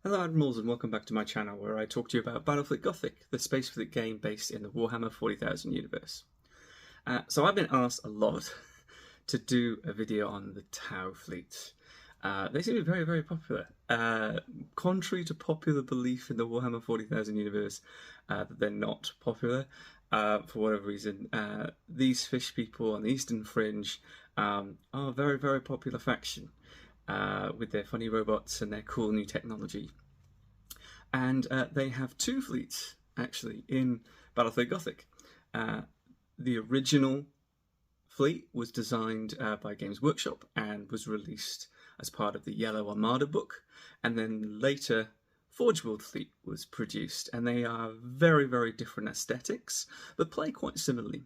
Hello Admirals and welcome back to my channel where I talk to you about Battlefleet Gothic, the space fleet game based in the Warhammer 40,000 universe. So I've been asked a lot to do a video on the Tau fleet. They seem to be very, very popular. Contrary to popular belief in the Warhammer 40,000 universe that they're not popular, for whatever reason, these fish people on the Eastern Fringe are a very, very popular faction. With their funny robots and their cool new technology. And they have two fleets, actually, in Battlefleet Gothic. The original fleet was designed by Games Workshop and was released as part of the Yellow Armada book. And then later, Forgeworld fleet was produced. And they are very, very different aesthetics, but play quite similarly.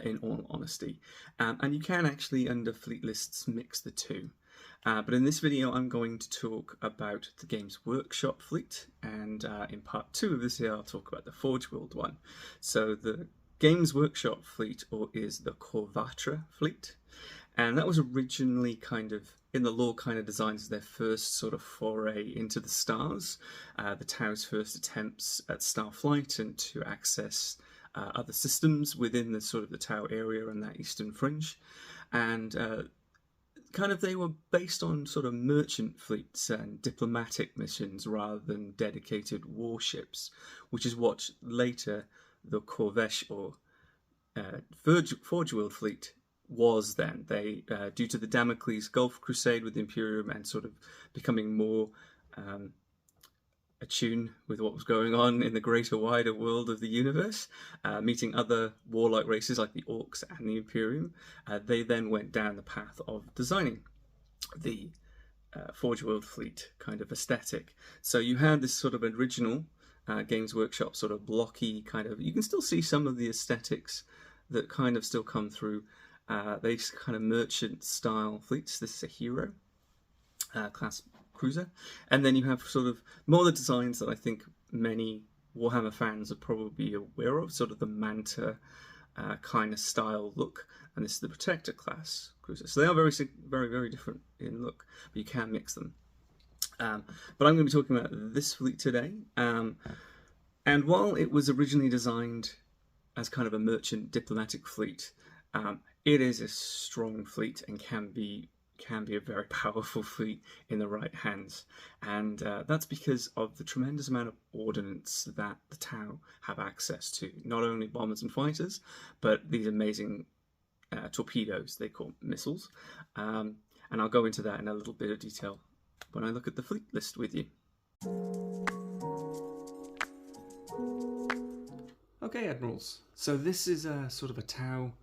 In all honesty. And you can actually, under fleet lists, mix the two. But in this video, I'm going to talk about the Games Workshop fleet, and in part 2 of this video, I'll talk about the Forgeworld one. So the Games Workshop fleet is the Kor'el fleet, and that was originally kind of, in the lore, kind of designed as their first sort of foray into the stars, the Tau's first attempts at starflight and to access other systems within the sort of the Tau area and that eastern fringe, and kind of they were based on sort of merchant fleets and diplomatic missions rather than dedicated warships, which is what later the Corvesh or Forgeworld fleet was then. They, due to the Damocles Gulf Crusade with the Imperium and sort of becoming more attuned with what was going on in the greater, wider world of the universe, meeting other warlike races like the Orcs and the Imperium, they then went down the path of designing the Forgeworld fleet kind of aesthetic. So you had this sort of original Games Workshop sort of blocky kind of, you can still see some of the aesthetics that kind of still come through. They kind of merchant style fleets. This is a hero class cruiser, and then you have sort of more the designs that I think many Warhammer fans are probably aware of, sort of the Manta kind of style look, and this is the Protector class cruiser. So they are very, very, very different in look, but you can mix them. But I'm going to be talking about this fleet today, and while it was originally designed as kind of a merchant diplomatic fleet, it is a strong fleet and can be a very powerful fleet in the right hands, and that's because of the tremendous amount of ordnance that the Tau have access to. Not only bombers and fighters, but these amazing torpedoes they call missiles, and I'll go into that in a little bit of detail when I look at the fleet list with you. Okay, Admirals, so this is a sort of a Tau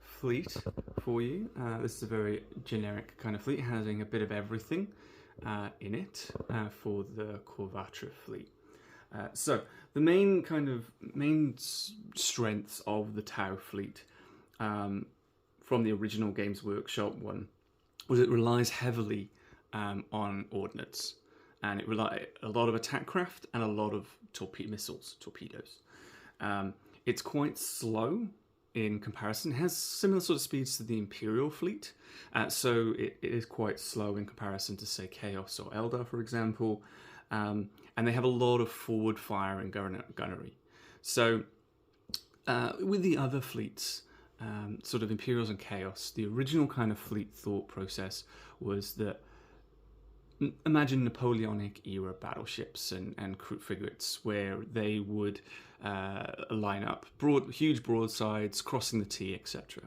fleet for you. This is a very generic kind of fleet, having a bit of everything in it for the Kor'el fleet. So the main strengths of the Tau fleet from the original Games Workshop one was it relies heavily on Ordnance, and it relies a lot of attack craft and a lot of torpedoes. It's quite slow in comparison. It has similar sort of speeds to the Imperial fleet, so it is quite slow in comparison to, say, Chaos or Eldar, for example, and they have a lot of forward fire and gunnery. So with the other fleets, sort of Imperials and Chaos, the original kind of fleet thought process was that, imagine Napoleonic era battleships and cruise frigates, where they would line up huge broadsides, crossing the T, etc.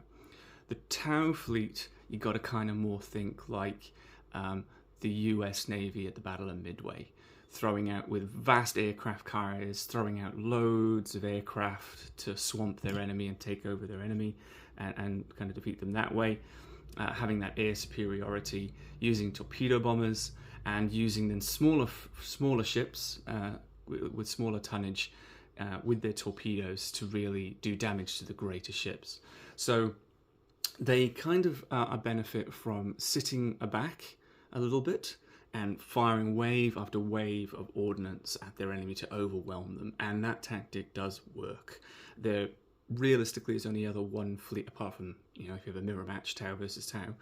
The Tau fleet, you got to kind of more think like the US Navy at the Battle of Midway, throwing out with vast aircraft carriers, throwing out loads of aircraft to swamp their enemy and take over their enemy and kind of defeat them that way. Having that air superiority, using torpedo bombers, and using then smaller ships with smaller tonnage with their torpedoes to really do damage to the greater ships. So they kind of benefit from sitting aback a little bit and firing wave after wave of ordnance at their enemy to overwhelm them, and that tactic does work. There realistically is only other one fleet, apart from, if you have a mirror match Tau versus Tau,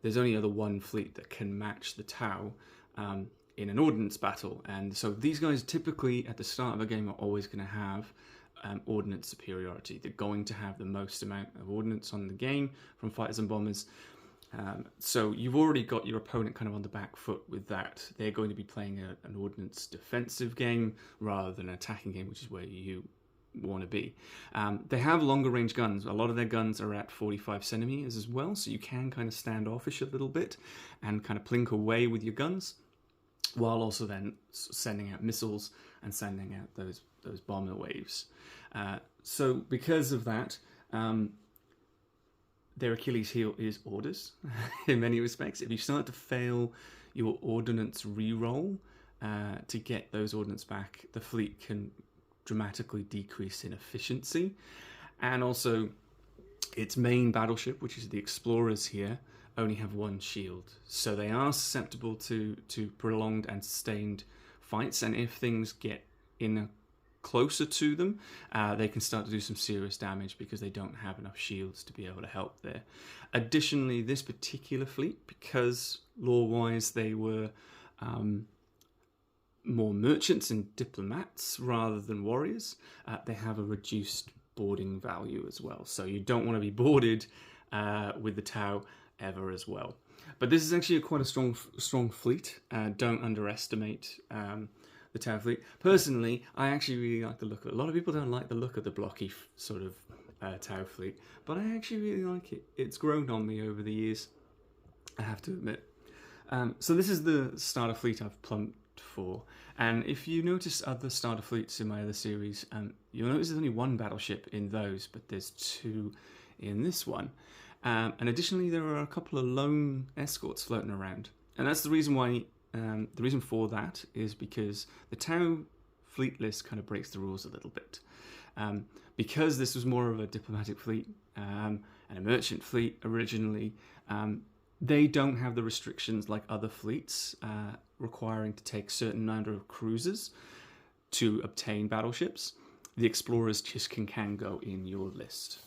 there's only other one fleet that can match the Tau in an ordnance battle. And so these guys typically at the start of a game are always going to have ordnance superiority. They're going to have the most amount of ordnance on the game from fighters and bombers. So you've already got your opponent kind of on the back foot with that. They're going to be playing an ordnance defensive game rather than an attacking game, which is where you want to be. They have longer range guns. A lot of their guns are at 45 centimeters as well, so you can kind of standoffish a little bit and kind of plink away with your guns, while also then sending out missiles and sending out those bomber waves. So because of that, their Achilles heel is orders in many respects. If you start to fail your ordnance reroll to get those ordnance back, the fleet can dramatically decrease in efficiency. And also its main battleship, which is the explorers here, only have one shield. So they are susceptible to prolonged and sustained fights, and if things get in closer to them, they can start to do some serious damage because they don't have enough shields to be able to help there. Additionally, this particular fleet, because lore-wise they were more merchants and diplomats rather than warriors, they have a reduced boarding value as well. So you don't want to be boarded with the Tau ever as well. But this is actually quite a strong fleet. Don't underestimate the Tau fleet. Personally, I actually really like the look of it. A lot of people don't like the look of the blocky sort of Tau fleet, but I actually really like it. It's grown on me over the years, I have to admit. So this is the starter fleet I've plumped for. And if you notice other starter fleets in my other series, you'll notice there's only one battleship in those, but there's two in this one. And additionally, there are a couple of lone escorts floating around. And that's the reason why. The reason for that is because the Tau fleet list kind of breaks the rules a little bit. Because this was more of a diplomatic fleet and a merchant fleet originally, they don't have the restrictions like other fleets requiring to take certain number of cruisers to obtain battleships. The explorers just can go in your list,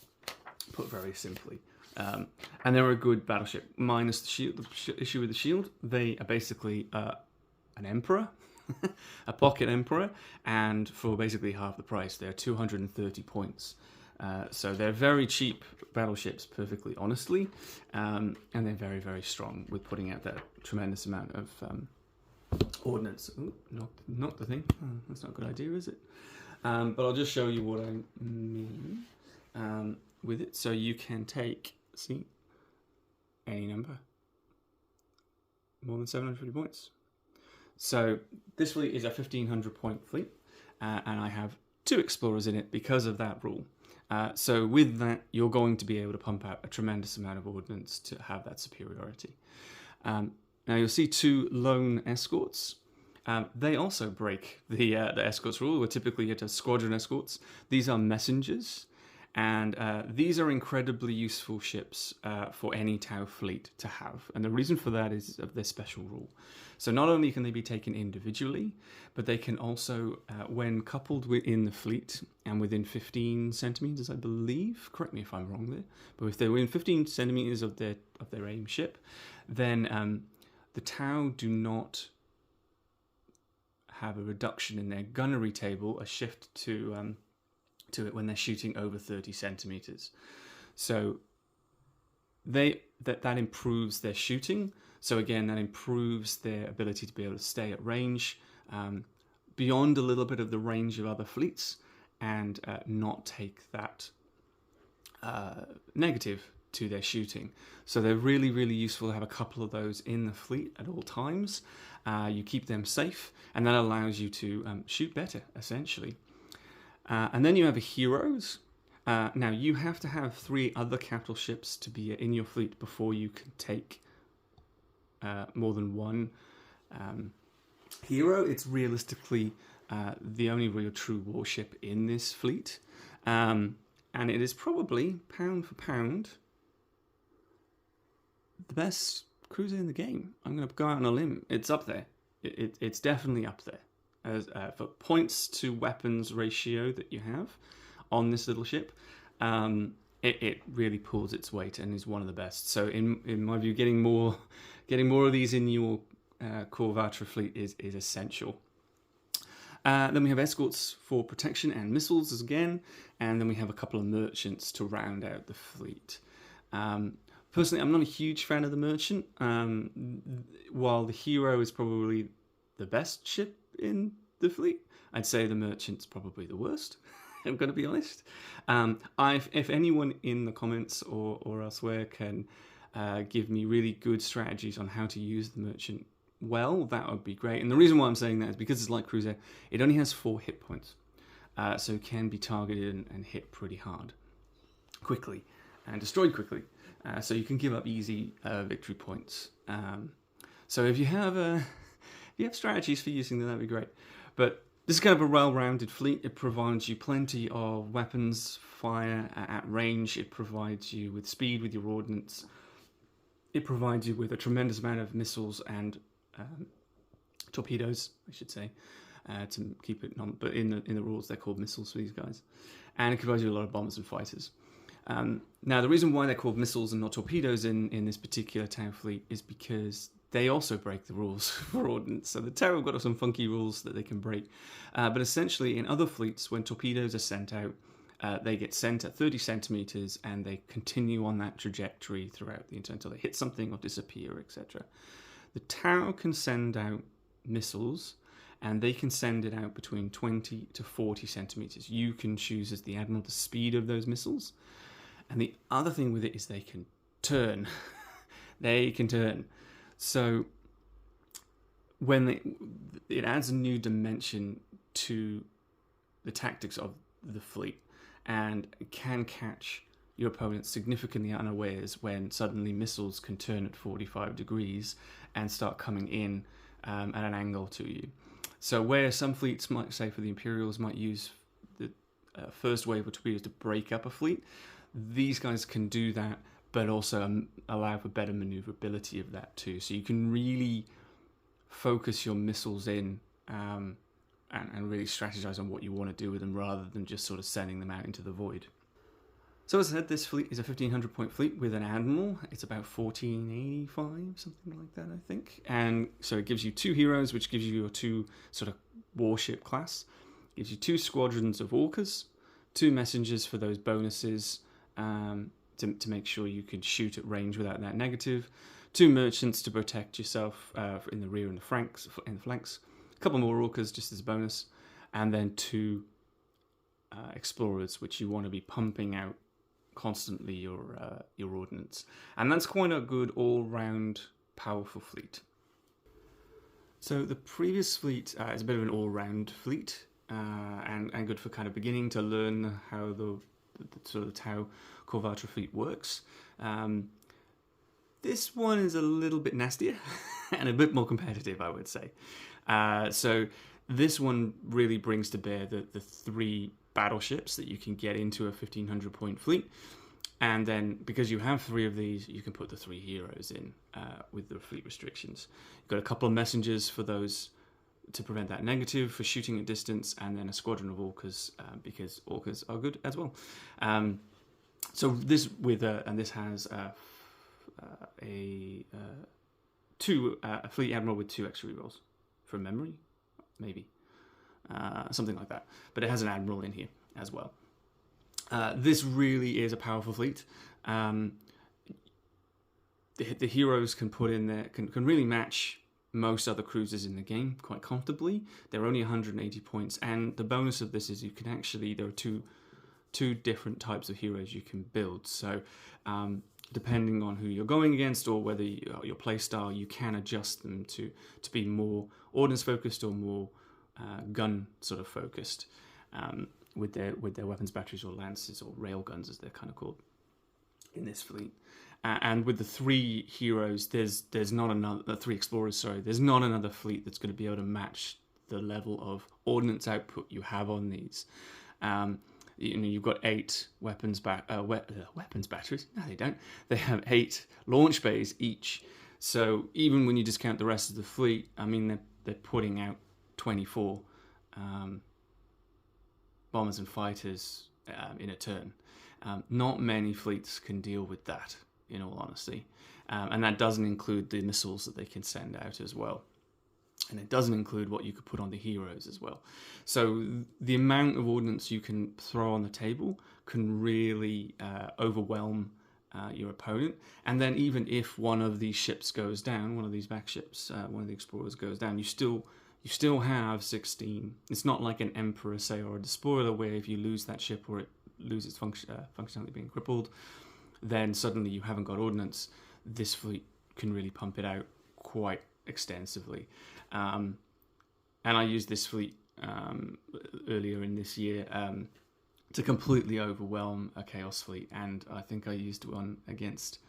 put very simply. And they're a good battleship, minus the shield. The issue with the shield, they are basically an emperor, a pocket emperor, and for basically half the price, they're 230 points. So they're very cheap battleships, perfectly honestly, and they're very, very strong with putting out that tremendous amount of ordnance. Ooh, not the thing. Oh, that's not a good idea, is it? But I'll just show you what I mean with it. So you can take, see, any number, more than 750 points. So this fleet is a 1500 point fleet, and I have 2 explorers in it because of that rule. So with that, you're going to be able to pump out a tremendous amount of ordnance to have that superiority. Now you'll see 2 lone escorts. They also break the escorts rule. We're typically at squadron escorts. These are messengers. And these are incredibly useful ships for any Tau fleet to have. And the reason for that is of their special rule. So not only can they be taken individually, but they can also, when coupled within the fleet and within 15 centimeters, I believe, correct me if I'm wrong there, but if they're within 15 centimeters of their aim ship, then the Tau do not have a reduction in their gunnery table, a shift to it when they're shooting over 30 centimeters. So that improves their shooting. So again, that improves their ability to be able to stay at range beyond a little bit of the range of other fleets and not take that negative to their shooting. So they're really, really useful to have a couple of those in the fleet at all times. You keep them safe, and that allows you to shoot better, essentially. And then you have heroes. Now, you have to have 3 other capital ships to be in your fleet before you can take more than one hero. It's realistically the only real true warship in this fleet. And it is probably, pound for pound, the best cruiser in the game. I'm going to go out on a limb. It's up there. It's definitely up there. As for points to weapons ratio that you have on this little ship, it really pulls its weight and is one of the best. So in my view, getting more of these in your core Battlefleet is essential. Then we have escorts for protection and missiles again, and then we have a couple of merchants to round out the fleet. Personally, I'm not a huge fan of the merchant. While the hero is probably the best ship in the fleet, I'd say the merchant's probably the worst. I'm going to be honest. If anyone in the comments or elsewhere can give me really good strategies on how to use the merchant well, that would be great. And the reason why I'm saying that is because it's like Cruiser, it only has 4 hit points. So it can be targeted and hit pretty hard, quickly, and destroyed quickly. So you can give up easy victory points. So if you have strategies for using them, that'd be great. But this is kind of a well-rounded fleet. It provides you plenty of weapons, fire at range. It provides you with speed with your ordnance. It provides you with a tremendous amount of missiles and torpedoes, I should say, to keep it but in the rules they're called missiles for these guys. And it provides you a lot of bombers and fighters. Now, the reason why they're called missiles and not torpedoes in this particular town fleet is because they also break the rules for Ordnance. So the Tower have got some funky rules that they can break. But essentially, in other fleets, when torpedoes are sent out, they get sent at 30 centimeters and they continue on that trajectory throughout the until they hit something or disappear, etc. The Tower can send out missiles, and they can send it out between 20 to 40 centimeters. You can choose as the Admiral the speed of those missiles. And the other thing with it is they can turn. They can turn. So it adds a new dimension to the tactics of the fleet, and can catch your opponent significantly unawares when suddenly missiles can turn at 45 degrees and start coming in at an angle to you. So where some fleets might, say for the Imperials, might use the first wave of torpedoes to break up a fleet, these guys can do that, but also allow for better maneuverability of that too. So you can really focus your missiles in and really strategize on what you want to do with them rather than just sort of sending them out into the void. So as I said, this fleet is a 1500 point fleet with an Admiral. It's about 1485, something like that, I think. And so it gives you 2 heroes, which gives you your 2 sort of warship class. It gives you 2 squadrons of Orcas, 2 messengers for those bonuses, to make sure you can shoot at range without that negative, 2 merchants to protect yourself in the rear and the flanks, a couple more Orcas just as a bonus, and then 2 explorers, which you want to be pumping out constantly your ordnance. And that's quite a good all-round powerful fleet. So the previous fleet is a bit of an all-round fleet, and good for kind of beginning to learn how the sort of Tau Corvatra fleet works. This one is a little bit nastier and a bit more competitive, I would say. So this one really brings to bear the 3 battleships that you can get into a 1500 point fleet. And then because you have 3 of these, you can put the 3 heroes in with the fleet restrictions. You've got a couple of messengers for those to prevent that negative for shooting at distance, and then a squadron of Orcas because Orcas are good as well. So this this has a fleet admiral with 2 extra rerolls from memory, maybe something like that. But it has an admiral in here as well. This really is a powerful fleet. The heroes can put in there can really match most other cruisers in the game quite comfortably. They're only 180 points, and the bonus of this is you can actually, there are two different types of heroes you can build. So depending on who you're going against or whether your play style, you can adjust them to be more ordnance focused or more gun sort of focused with their weapons batteries or lances or rail guns, as they're kind of called in this fleet. And with the 3 heroes, there's not another 3 explorers. Sorry, there's not another fleet that's going to be able to match the level of ordnance output you have on these. You've got 8 weapons batteries. No, they don't. They have 8 launch bays each. So even when you discount the rest of the fleet, I mean they're putting out 24 bombers and fighters in a turn. Not many fleets can deal with that, in all honesty. And that doesn't include the missiles that they can send out as well. And it doesn't include what you could put on the heroes as well. So the amount of ordnance you can throw on the table can really overwhelm your opponent. And then even if one of these ships goes down, one of these back ships, one of the explorers goes down, you still have 16. It's not like an Emperor, say, or a Despoiler, where if you lose that ship or it loses functionality being crippled, then suddenly you haven't got ordnance. This fleet can really pump it out quite extensively. And I used this fleet earlier in this year to completely overwhelm a Chaos fleet, and I think I used one against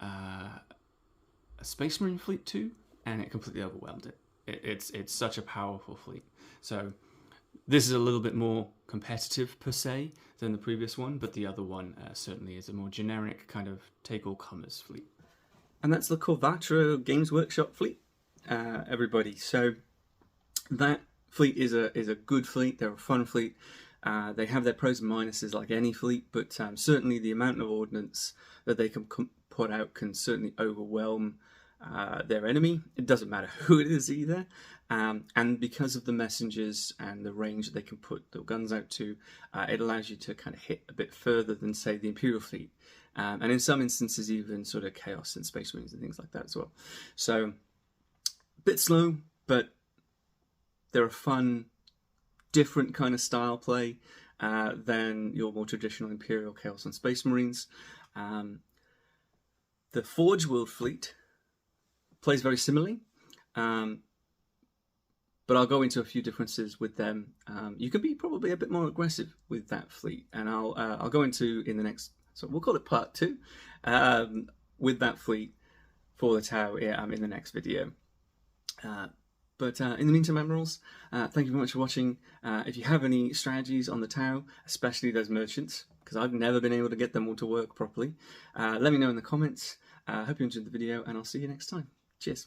a Space Marine fleet too, and it completely overwhelmed it. It's such a powerful fleet. So this is a little bit more competitive per se than the previous one, but the other one certainly is a more generic kind of take-all-comers fleet. And that's the Kor'el Games Workshop fleet, everybody. So that fleet is a good fleet. They're a fun fleet. They have their pros and minuses like any fleet, but certainly the amount of ordnance that they can put out can certainly overwhelm their enemy. It doesn't matter who it is either. And because of the messengers and the range that they can put the guns out to, it allows you to kind of hit a bit further than, say, the Imperial fleet. And in some instances, even sort of Chaos and Space Marines and things like that as well. So, a bit slow, but they're a fun, different kind of style play than your more traditional Imperial, Chaos and Space Marines. The forgeworld fleet plays very similarly, but I'll go into a few differences with them. You can be probably a bit more aggressive with that fleet, and I'll go into in the next, so we'll call it part 2, with that fleet for the Tau in the next video. But in the meantime, Admirals, thank you very much for watching. If you have any strategies on the Tau, especially those merchants, because I've never been able to get them all to work properly, let me know in the comments. Hope you enjoyed the video, and I'll see you next time. Cheers.